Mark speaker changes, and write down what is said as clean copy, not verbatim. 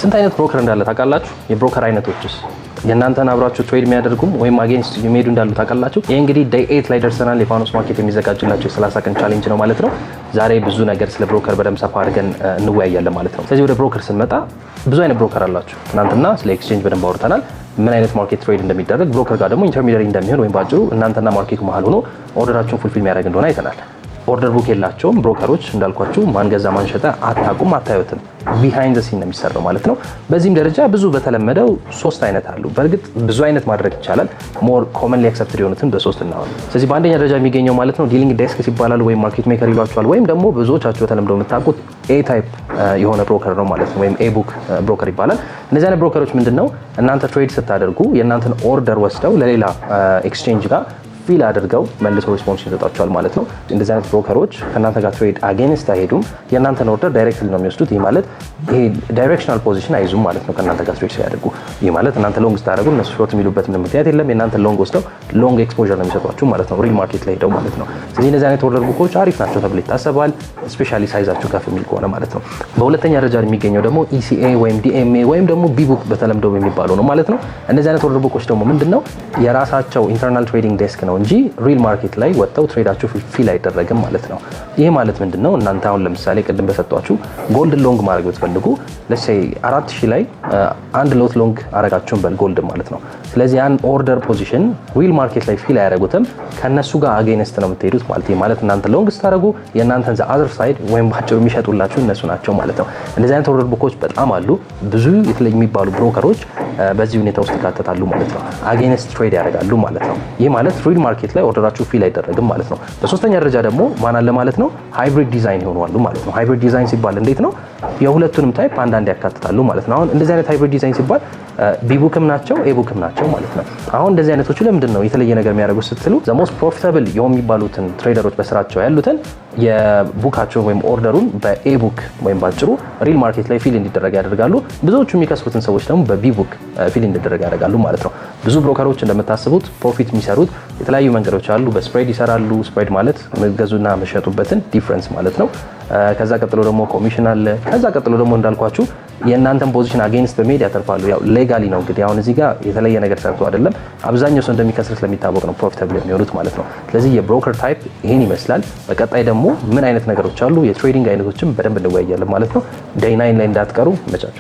Speaker 1: ስንት አይነት ብሮከር እንዳለ ታውቃላችሁ? የብሮከር አይነቶችስ የእናንተን አብራችሁ ትሬድ የሚያደርጉም ወይም አጌንስት የሚሄዱ እንዳሉ ታውቃላችሁ? ይሄ እንግዲህ ዴይ 8 ላይ ደርሰናል። የፋኖስ ማርኬት የሚዘጋጅላችሁ የ30 ቀን ቻሌንጅ ነው ማለት ነው። ዛሬ ብዙ ነገር ስለ ብሮከር በደንብ ሰፋ አድርገን እንወያያለን ማለት ነው። ስለዚህ ወደ ብሮከር ስንመጣ ብዙ አይነት ብሮከር አላችሁ። ትናንትና ስለ ኤክስቼንጅ በደንብ አውርተናል። ምን አይነት ማርኬት ትሬድ እንደሚደረግ ብሮከር ጋር ደግሞ ኢንተርሚዲየሪ እንደሚሆን ወይም ባጭሩ እናንተና ማርኬቱ መሀል ሆኖ ኦርደራችሁን ፉልፊል የሚያደርግ እንደሆነ አይተናል። ኦርደር ቡክ የላቸውም ብሮከሮች እንዳልኳችሁ። ማንገዛ ማንሸጠ አታቁም አታዩትም። ቢሃይንድ ዘ ሲን ነው የሚሰራው ማለት ነው። በዚህም ደረጃ ብዙ በተለመደው 3 አይነት አሉ። በእርግጥ ብዙ አይነት ማድረግ ይቻላል። ሞር ኮመንሊ አክሰፕትድ የሆኑትን በ3 እናወራ። ስለዚህ በአንደኛ ደረጃ የሚገኘው ማለት ነው ዲሊንግ ዴስክስ ይባላል ወይም ማርኬት ሜከር ይሏቸዋል። ወይም ደግሞ ብዙዎቻችሁ በተለምዶ የምታውቁት ኤ ታይፕ የሆነ ብሮከር ነው ማለት ነው። ወይም ኤ ቡክ ብሮከር ይባላል። እነዚህ አይነት ብሮከሮች ምንድነው እናንተ ትሬድ ስታደርጉ የእናንተን ኦርደር ወስደው ለሌላ ኤክስቼንጅ ጋር ፊል አድርገው መልሶ ሪስፖንስ ይሰጣቸዋል ማለት ነው። እንደዚህ አይነት ብሮከሮች ከእናንተ ጋር ትሬድ አጌንስት አይሄዱም። የእናንተን ኦርደር ዳይሬክትሊ ነው የሚወስዱት። ይህ ማለት ይሄ ዳይሬክሽናል ፖዚሽን አይዙም ማለት ነው ከእናንተ ጋር ትሬድ ሲያደርጉ። ይህ ማለት እናንተ ሎንግ ስታደርጉ እነሱ ሾርት የሚሉበት ምንም ምክንያት የለም። የእናንተን ሎንግ ወስደው ሎንግ ኤክስፖዠር ነው የሚሰጧችሁ ማለት ነው፣ ሪል ማርኬት ላይ ሄደው ማለት ነው። ስለዚህ እንደዚህ አይነት ኦርደር ቡኮች አሪፍ ናቸው ተብሎ ይታሰባል፣ ስፔሻሊ ሳይዛችሁ ከፍ የሚል ከሆነ ማለት ነው። በሁለተኛ ደረጃ የሚገኘው ደግሞ ኢሲኤ ወይም ዲኤምኤ ወይም ደግሞ ቢቡክ በተለምዶ የሚባለው ነው ማለት ነው። እነዚህ አይነት ኦርደር ቡኮች ደግሞ ምንድነው የራሳቸው ኢንተርናል ትሬዲንግ ዴስክ ነው እንጂ ሪል ማርኬት ላይ ወጥተው ትሬዳችሁ ፊል አይደረግም ማለት ነው። ይሄ ማለት ምንድነው እናንተ አሁን ለምሳሌ ቅድም በሰጧችሁ ጎልድ ሎንግ ማድረግ ብትፈልጉ ለሴ 4000 ላይ አንድ ሎት ሎንግ አረጋችሁን በል ጎልድ ማለት ነው። ስለዚህ ያን ኦርደር ፖዚሽን ሪል ማርኬት ላይ ፊል አያደርጉትም፣ ከነሱ ጋር አጌንስት ነው የምትሄዱት ማለት ነው። ማለት እናንተ ሎንግ ስታደርጉ የእናንተን ዘ አዘር ሳይድ ወይም ባጭሩ የሚሸጡላችሁ እነሱ ናቸው ማለት ነው። እንደዚህ አይነት ኦርደር ቡኮች በጣም አሉ። ብዙ የተለዩ የሚባሉ ብሮከሮች በዚህ ሁኔታ ውስጥ ይካተታሉ ማለት ነው። አጌንስት ትሬድ ያደርጋሉ ማለት ነው። ይህ ማለት ሪል ማርኬት ላይ ኦርደራችሁ ፊል አይደረግም ማለት ነው። በሶስተኛ ደረጃ ደግሞ ማን አለ ማለት ነው ሃይብሪድ ዲዛይን ይሆናሉ ማለት ነው። ሃይብሪድ ዲዛይን ሲባል እንዴት ነው የሁለቱንም ታይፕ አንዳንድ ያካትታሉ ማለት ነው። አሁን እንደዚህ አይነት ሃይብሪድ ዲዛይን ሲባል ቢቡክም ናቸው ኤቡክም ናቸው ማለት ነው። አሁን እንደዚህ አይነቶቹ ለምንድን ነው የተለየ ነገር የሚያደርጉት ስትሉ ዘ ሞስት ፕሮፊታብል የሚባሉትን ትሬደሮች በስራቸው ያሉትን የቡካቸውን ወይም ኦርደሩን በኤቡክ ወይም ባጭሩ ሪል ማርኬት ላይ ፊል እንዲደረግ ያደርጋሉ። ብዙዎቹ የሚከስሩትን ሰዎች ደግሞ በቢቡክ ፊል እንዲደረግ ያደርጋሉ ማለት ነው። ብዙ ብሮከሮች እንደምታስቡት ፕሮፊት የሚሰሩት የተለያዩ መንገዶች አሉ። በስፕሬድ ይሰራሉ። ስፕሬድ ማለት መገዙና መሸጡበትን ዲፍረንስ ማለት ነው። ከዛ ቀጥሎ ደግሞ ኮሚሽን አለ። ከዛ ቀጥሎ ደግሞ እንዳልኳችሁ የእናንተን ፖዚሽን አጌንስት በመሄድ ያተርፋሉ። ያው ሌጋሊ ነው እንግዲህ አሁን እዚህ ጋር የተለየ ነገር ሰርቶ አይደለም። አብዛኛው ሰው እንደሚከስር ስለሚታወቅ ነው ፕሮፊታብል የሚሆኑት ማለት ነው። ስለዚህ የብሮከር ታይፕ ይሄን ይመስላል። በቀጣይ ደግሞ ምን አይነት ነገሮች አሉ የትሬዲንግ አይነቶችን በደንብ እንወያያለን ማለት ነው። ዴይ 9 ላይ እንዳትቀሩ። መቻችሁ